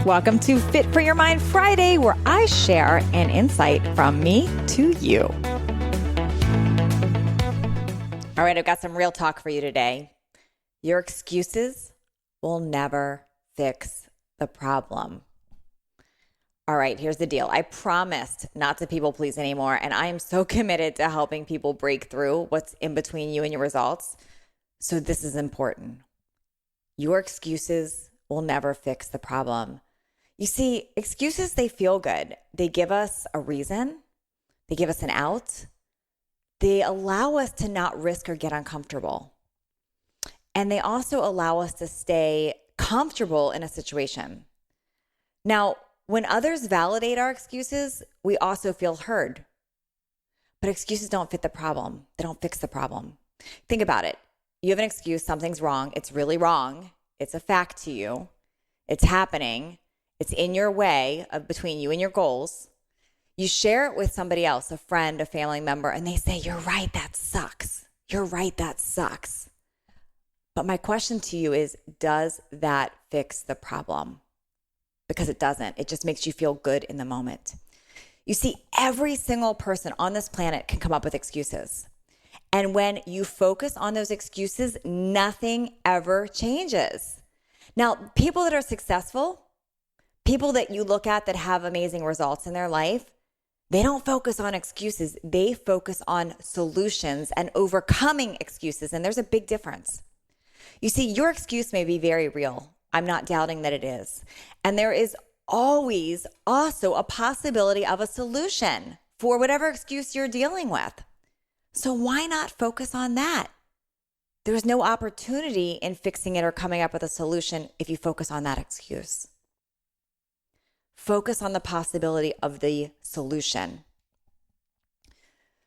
Welcome to Fit for Your Mind Friday, where I share an insight from me to you. All right, I've got some real talk for you today. Your excuses will never fix the problem. All right, here's the deal. I promised not to people please anymore, and I am so committed to helping people break through what's in between you and your results. So this is important. Your excuses will never fix the problem. You see, excuses, they feel good. They give us a reason. They give us an out. They allow us to not risk or get uncomfortable. And they also allow us to stay comfortable in a situation. Now, when others validate our excuses, we also feel heard. But excuses don't fit the problem. They don't fix the problem. Think about it. You have an excuse, something's wrong. It's really wrong. It's a fact to you. It's happening. It's in your way of between you and your goals. You share it with somebody else, a friend, a family member, and they say, "You're right, that sucks. You're right, that sucks." But my question to you is, does that fix the problem? Because it doesn't. It just makes you feel good in the moment. You see, every single person on this planet can come up with excuses. And when you focus on those excuses, nothing ever changes. Now, people that are successful, people that you look at that have amazing results in their life, they don't focus on excuses. They focus on solutions and overcoming excuses. And there's a big difference. You see, your excuse may be very real. I'm not doubting that it is. And there is always also a possibility of a solution for whatever excuse you're dealing with. So why not focus on that? There's no opportunity in fixing it or coming up with a solution if you focus on that excuse. Focus on the possibility of the solution.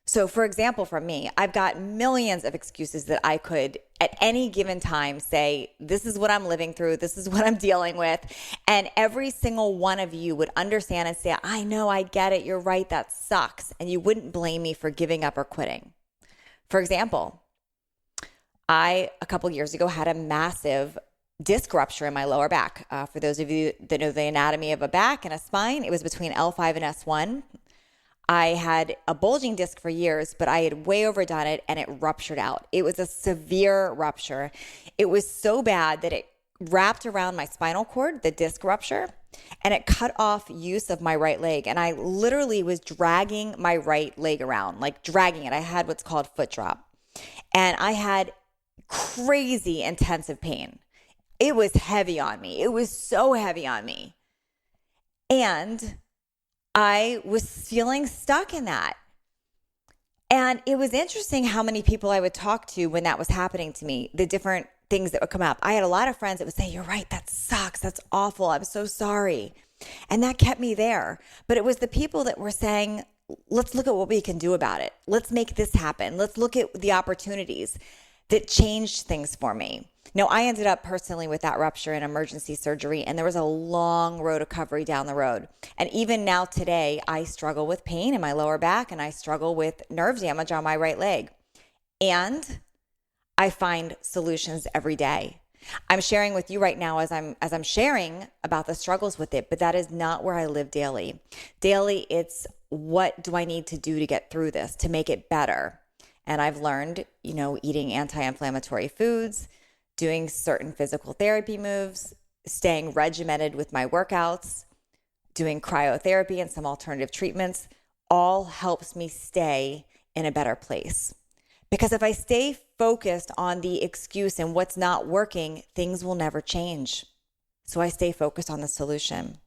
So for example, for me, I've got millions of excuses that I could at any given time say, this is what I'm living through, this is what I'm dealing with. And every single one of you would understand and say, I know, I get it, you're right, that sucks. And you wouldn't blame me for giving up or quitting. For example, I, a couple years ago, had a massive disc rupture in my lower back. For those of you that know the anatomy of a back and a spine, it was between L5 and S1. I had a bulging disc for years, but I had way overdone it and it ruptured out. It was a severe rupture. It was so bad that it wrapped around my spinal cord, the disc rupture, and it cut off use of my right leg. And I literally was dragging my right leg around, like dragging it. I had what's called foot drop. And I had crazy intensive pain. It was heavy on me. It was so heavy on me. And I was feeling stuck in that. And it was interesting how many people I would talk to when that was happening to me, the different things that would come up. I had a lot of friends that would say, "You're right, that sucks. That's awful. I'm so sorry." And that kept me there. But it was the people that were saying, let's look at what we can do about it. Let's make this happen. Let's look at the opportunities that changed things for me. Now, I ended up personally with that rupture in emergency surgery, and there was a long road of recovery down the road. And even now today, I struggle with pain in my lower back, and I struggle with nerve damage on my right leg. And I find solutions every day. I'm sharing with you right now as I'm sharing about the struggles with it, but that is not where I live daily. Daily, it's what do I need to do to get through this, to make it better? And I've learned, eating anti-inflammatory foods, doing certain physical therapy moves, staying regimented with my workouts, doing cryotherapy and some alternative treatments, all helps me stay in a better place. Because if I stay focused on the excuse and what's not working, things will never change. So I stay focused on the solution.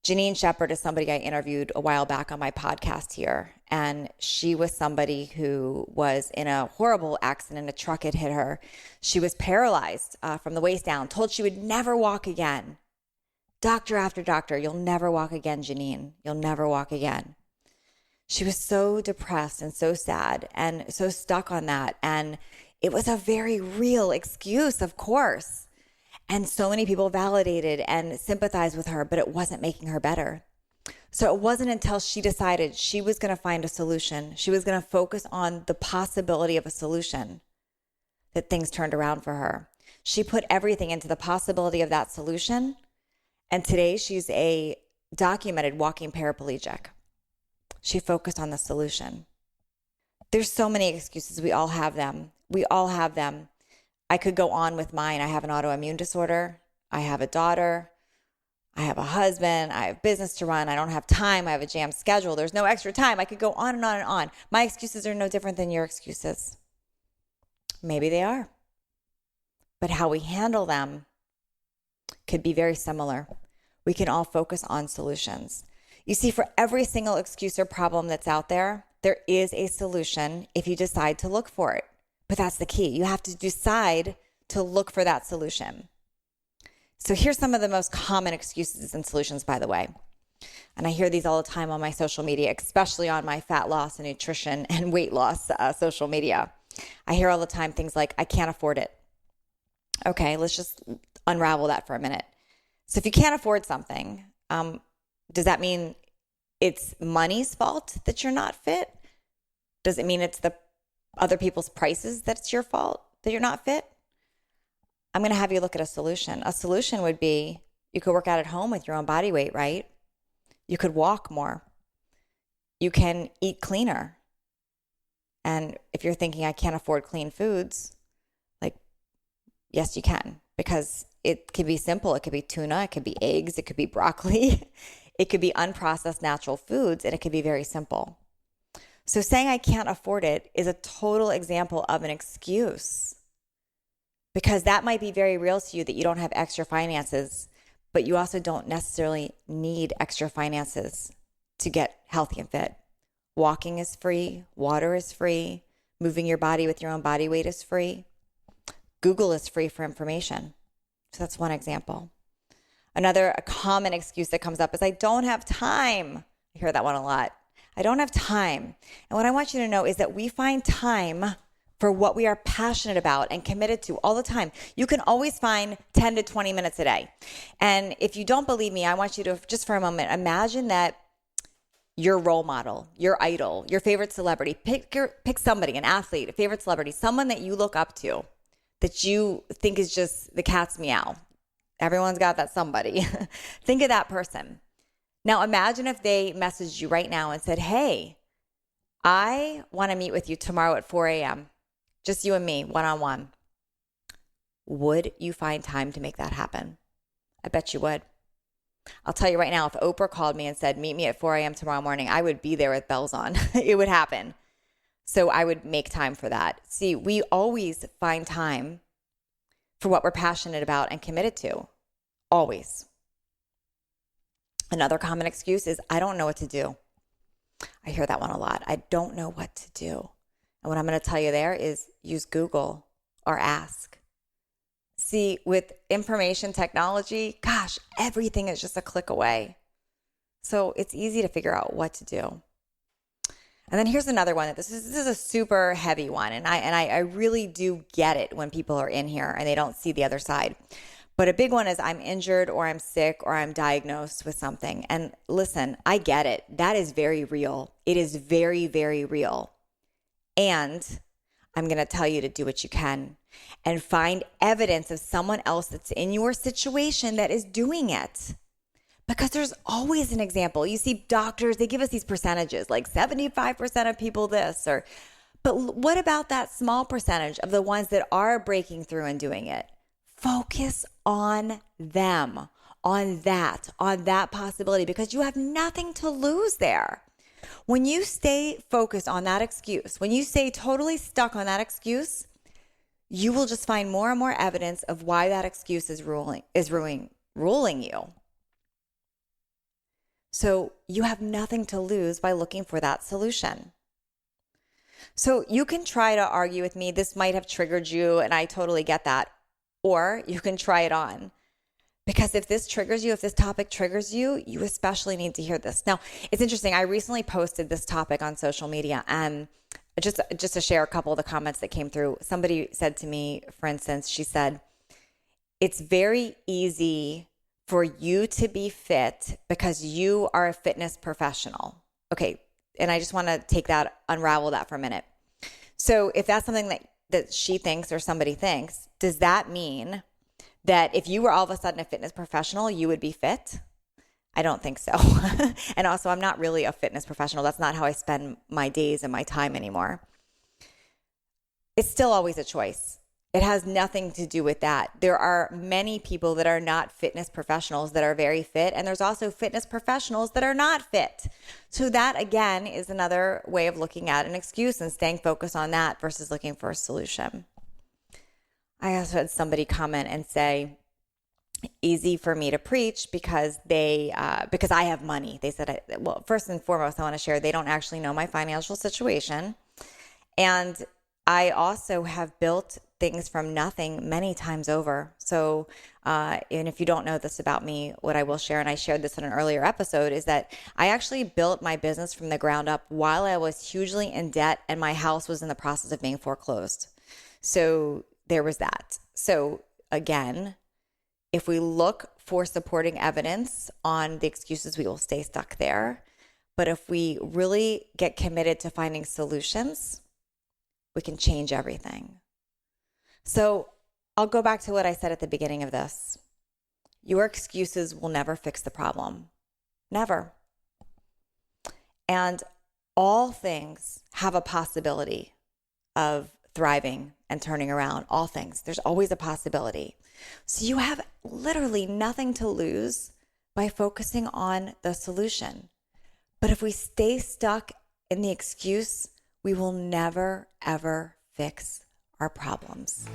Janine Shepherd is somebody I interviewed a while back on my podcast here. And she was somebody who was in a horrible accident. A truck had hit her. She was paralyzed from the waist down, told she would never walk again. Doctor after doctor, "You'll never walk again, Janine. You'll never walk again." She was so depressed and so sad and so stuck on that. And it was a very real excuse, of course. And so many people validated and sympathized with her, but it wasn't making her better. So it wasn't until she decided she was going to find a solution, she was going to focus on the possibility of a solution, that things turned around for her. She put everything into the possibility of that solution, And today she's a documented walking paraplegic. She focused on the solution. There's so many excuses. We all have them. We all have them. I could go on with mine. I have an autoimmune disorder. I have a daughter. I have a husband. I have business to run. I don't have time. I have a jammed schedule. There's no extra time. I could go on and on and on. My excuses are no different than your excuses. Maybe they are. But how we handle them could be very similar. We can all focus on solutions. You see, for every single excuse or problem that's out there, there is a solution if you decide to look for it. But that's the key. You have to decide to look for that solution. So here's some of the most common excuses and solutions, by the way. And I hear these all the time on my social media, especially on my fat loss and nutrition and weight loss social media. I hear all the time things like, I can't afford it. Okay, let's just unravel that for a minute. So if you can't afford something, does that mean it's money's fault that you're not fit? Does it mean it's the other people's prices that's your fault that you're not fit? I'm going to have you look at a solution. A solution would be you could work out at home with your own body weight, right? You could walk more. You can eat cleaner. And if you're thinking I can't afford clean foods, like, yes, you can, because it could be simple. It could be tuna. It could be eggs. It could be broccoli. It could be unprocessed natural foods, and it could be very simple. So saying I can't afford it is a total example of an excuse, because that might be very real to you that you don't have extra finances, but you also don't necessarily need extra finances to get healthy and fit. Walking is free. Water is free. Moving your body with your own body weight is free. Google is free for information. So that's one example. A common excuse that comes up is I don't have time. I hear that one a lot. I don't have time. And what I want you to know is that we find time for what we are passionate about and committed to all the time. You can always find 10 to 20 minutes a day. And if you don't believe me, I want you to just for a moment, imagine that your role model, your idol, your favorite celebrity, pick somebody, an athlete, a favorite celebrity, someone that you look up to, that you think is just the cat's meow. Everyone's got that somebody. Think of that person. Now imagine if they messaged you right now and said, hey, I want to meet with you tomorrow at 4 a.m. Just you and me, one-on-one. Would you find time to make that happen? I bet you would. I'll tell you right now, if Oprah called me and said, meet me at 4 a.m. tomorrow morning, I would be there with bells on. It would happen. So I would make time for that. See, we always find time for what we're passionate about and committed to. Always. Another common excuse is, I don't know what to do. I hear that one a lot. I don't know what to do. And what I'm going to tell you there is use Google or ask. See, with information technology, gosh, everything is just a click away. So it's easy to figure out what to do. And then here's another one. This is a super heavy one. And I really do get it when people are in here and they don't see the other side. But a big one is I'm injured or I'm sick or I'm diagnosed with something. And listen, I get it. That is very real. It is very, very real. And I'm going to tell you to do what you can and find evidence of someone else that's in your situation that is doing it. Because there's always an example. You see doctors, they give us these percentages, like 75% of people this, but what about that small percentage of the ones that are breaking through and doing it? Focus on them, on that possibility, because you have nothing to lose there. When you stay focused on that excuse, when you stay totally stuck on that excuse, you will just find more and more evidence of why that excuse is ruling you. So you have nothing to lose by looking for that solution. So you can try to argue with me. This might have triggered you, and I totally get that. Or you can try it on. Because if this triggers you, if this topic triggers you, you especially need to hear this. Now, it's interesting. I recently posted this topic on social media, and just to share a couple of the comments that came through. Somebody said to me, for instance, she said, it's very easy for you to be fit because you are a fitness professional. Okay. And I just want to unravel that for a minute. So if that's something that she thinks or somebody thinks, does that mean that if you were all of a sudden a fitness professional, you would be fit. I don't think so. And also, I'm not really a fitness professional. That's not how I spend my days and my time anymore. It's still always a choice. It has nothing to do with that. There are many people that are not fitness professionals that are very fit, and there's also fitness professionals that are not fit. So that, again, is another way of looking at an excuse and staying focused on that versus looking for a solution. I also had somebody comment and say, easy for me to preach because because I have money. They said, well, first and foremost, I want to share they don't actually know my financial situation. And I also have built things from nothing many times over. So, and if you don't know this about me, what I will share, and I shared this in an earlier episode, is that I actually built my business from the ground up while I was hugely in debt and my house was in the process of being foreclosed. So there was that. So again, if we look for supporting evidence on the excuses, we will stay stuck there. But if we really get committed to finding solutions, we can change everything. So I'll go back to what I said at the beginning of this. Your excuses will never fix the problem. Never. And all things have a possibility of thriving and turning around. All things. There's always a possibility. So you have literally nothing to lose by focusing on the solution. But if we stay stuck in the excuse, we will never, ever fix our problems.